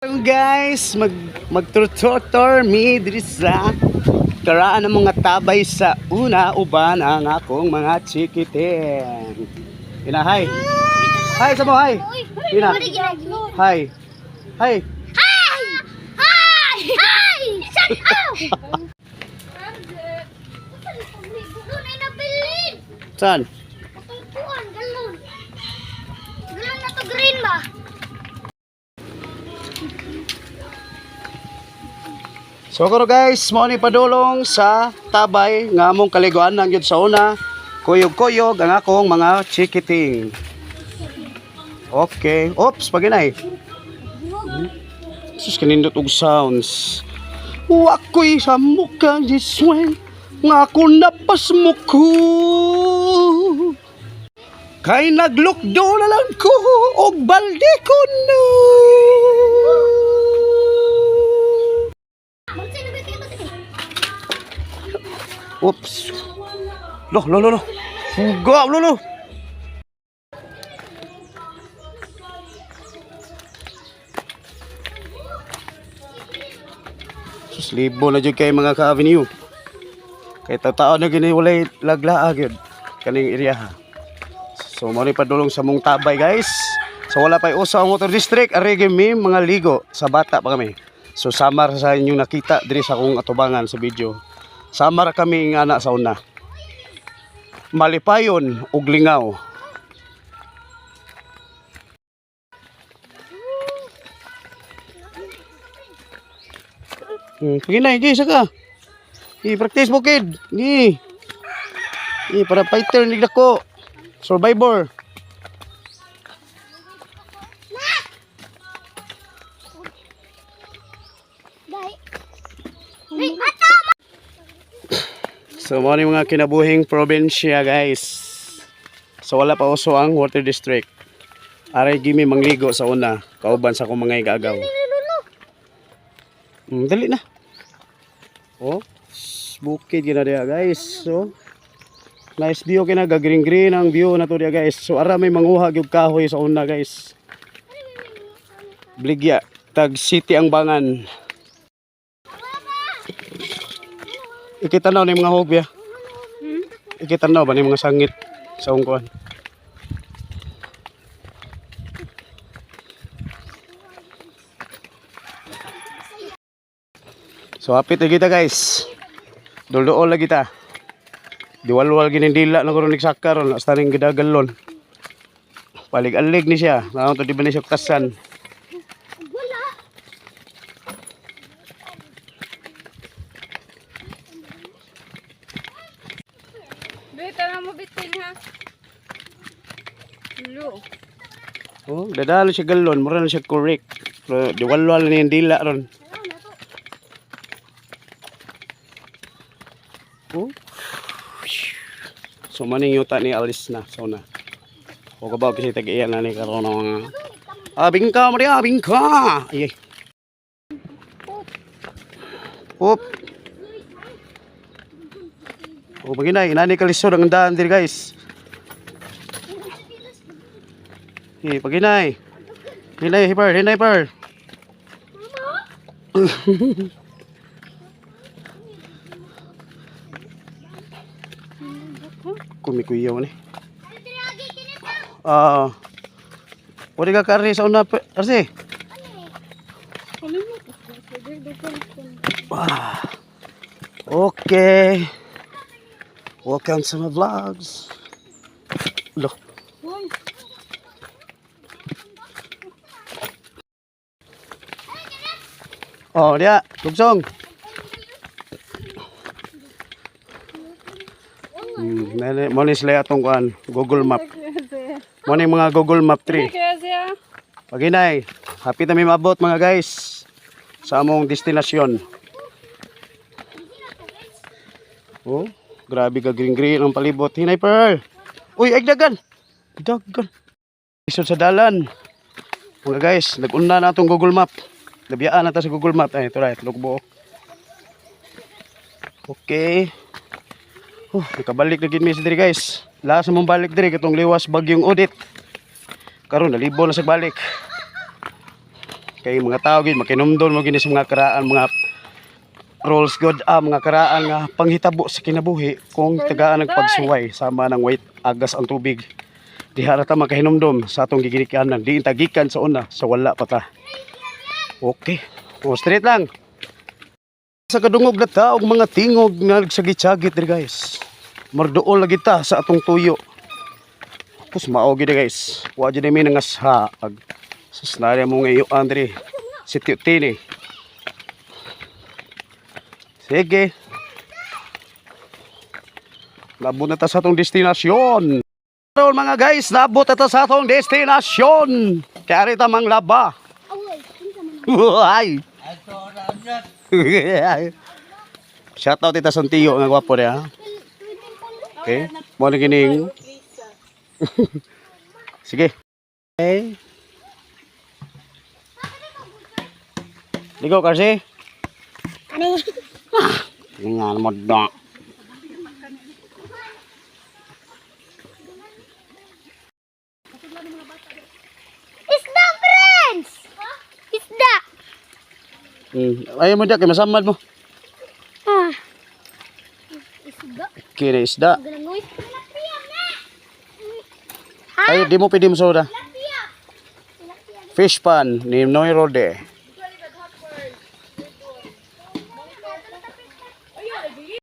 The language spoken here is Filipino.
karon guys, magtutor mi diri sa karaan ng mga tabay sa una uban ang akong mga chikitin. Ina, hi. Hi sa mo, hi. Ina. Hi. Hi. Hi! Hi! Hi! Shut up! Saan? Patutuan, galon. Galon na to green ba? So karon guys, mo ni padulong sa tabay nga among kaliguan nang gyud sa una. Kuyog-kuyog ang akong mga chikiting. Okay. Oops, paginay. Sus kanindot og sounds. Wako'y sa mukha di swing nga ako napasmuko. Kay naglukdo na lang ko og balde ko na. Oops. Loh. Fuga, lo. Sus, libo na dyan kay mga ka-avenue. Kay tao na gini walay laglaag yun. Kaning area ha. So, mo ni padulong sa mong tabay guys. So, wala pa usa ang motor district. Arigi mi mga ligo. Sa bata pa kami. So, samar sa inyong nakita diri sa akong atubangan sa video. Samar kami nga anak sa una. Malipayon ug lingaw. Paginay, gi saka. I-practice mo kid. Gi. Para fighter ni dako. Survivor. So, mo ni mga kinabuhing probinsya guys. So, wala pa uso ang water district. Aray gimi mangligo sa una. Kauban sa akong mga igagaw. Dali na. Oh, bukid gina diya guys. So, nice view kina, green ang view na to diya guys. So, ara may manguha gyud kahoy sa una guys. Bligya, tag city ang bangan. Ikitanaw na yung mga hobya. Ikitanaw ba na yung mga sangit sa ungkuan. So hapit na kita guys. Duldool lagi ta. Diwalwal ginindila na karon nagsaka ron hasta ning gidagalon. Palig-alig ni siya. Naon to di ba ni siya kasan. Dito na mo bitin ha. Lo. Oh, dadalo siya galon, mura na siya correct. Pero diwalwal ni yung dila ron. Oh. So maning yuta ni alis na so na. O kabaw kasi tag-iyan na ni karon ng abing ka Maria, abing ka. Ay. Op. O paginay, inani kalisod ang daan diri guys. Paginay. Hinay par. Kumikuyaw ni. Pwede ka kari sa una, Arsi? Okay. Welcome to my vlogs. Look. Oh, dia, lugsong. Mo ni sila atong kuan, Google Map. Mo ni mga Google Map 3. Paginay, happy na mi maabot mga guys sa among destinasyon. Oh, grabe ka green ang palibot. Hinay Pearl. Uy, ay dagan. Isod sa dalan. Mga guys, nag-una na atong Google Map. Nabiyaan na ta sa Google Map. Ay, ito right, lugbo. Okay. Nakabalik na gid mi sa diri guys. Laas mong balik diri katong liwas bagyong Odette. Karon nalibo na sa balik. Kay mga tao gid makinumdon mo gini sa mga karaan, mga rules god, mga karaan nga panghitabo sa kinabuhi kung tagaan nagpagsuway sama ng white agas ang tubig. Diha ra ta makahinumdom sa atong gigikanan, diin tagikan sa una sa wala pa ta. Okay. O straight lang. Sa kadungog na ta og mga tingog nga nagsagit-sagit diri guys. Marduol lagi ta sa atong tuyo. Tapos mao gid guys. Wa jud mi nangasha ag susnaya mo ngayo Andre. Si Tini. Sige. Labot na ta sa atong destinasyon. Karon mga guys, labot na ta sa atong destinasyon. Kaya rita mang laba. Ay. Shout out Tita Santiyo nga gwapo niya. Okay. Mo na gining. Sige. Okay. Ligo kasi. Ano? Nga mo da. Isda, friends! Isda! Ayaw mo da kay masamad mo. Ah. Isda? Kira isda. Galangoy. Ay di mo pwede mo soda. Tilapia. Fish pan ni Noy Rode.